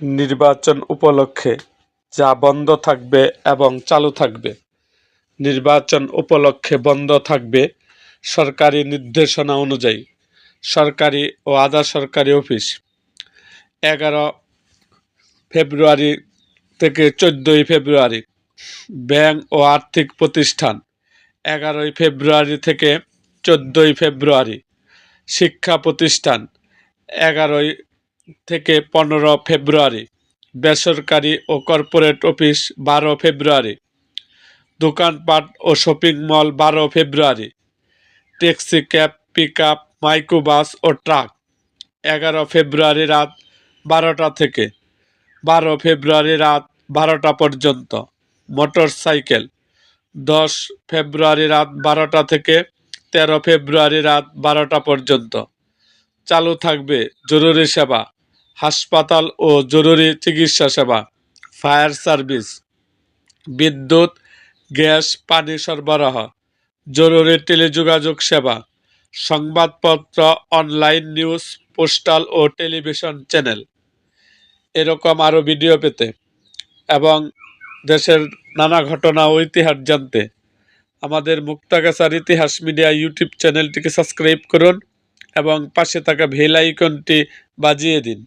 নির্বাচন উপলক্ষে যা বন্ধ থাকবে এবং চালু থাকবে। নির্বাচন উপলক্ষে বন্ধ থাকবে সরকারি নির্দেশনা অনুযায়ী সরকারি ও আধা সরকারি অফিস 11 ফেব্রুয়ারি থেকে 14 ফেব্রুয়ারি, ব্যাংক ও আর্থিক প্রতিষ্ঠান 11 ফেব্রুয়ারি থেকে 14 ফেব্রুয়ারি, শিক্ষা প্রতিষ্ঠান 11 থেকে 15 ফেব্রুয়ারি, বেসরকারি ও কর্পোরেট অফিস 12 ফেব্রুয়ারি, দোকানপাট ও শপিং মল 12 ফেব্রুয়ারি, ট্যাক্সি, ক্যাব, পিকআপ, মাইক্রোবাস ও ট্রাক 11 ফেব্রুয়ারি রাত 12টা থেকে 12 ফেব্রুয়ারি রাত 12টা পর্যন্ত, মোটরসাইকেল 10 ফেব্রুয়ারি রাত 12টা থেকে 13 ফেব্রুয়ারি রাত 12টা পর্যন্ত। চালু থাকবে জরুরি সেবা, হাসপাতাল ও জরুরি চিকিৎসা সেবা, ফায়ার সার্ভিস, বিদ্যুৎ, গ্যাস, পানি সরবরাহ, জরুরি টেলিযোগাযোগ সেবা, সংবাদপত্র, অনলাইন নিউজ, পোস্টাল ও টেলিভিশন চ্যানেল। এরকম আরও ভিডিও পেতে এবং দেশের নানা ঘটনা ও ইতিহাস জানতে আমাদের মুক্তাগাছার ইতিহাস মিডিয়া ইউটিউব চ্যানেলটিকে সাবস্ক্রাইব করুন এবং পাশে থাকা বেল আইকনটি বাজিয়ে দিন।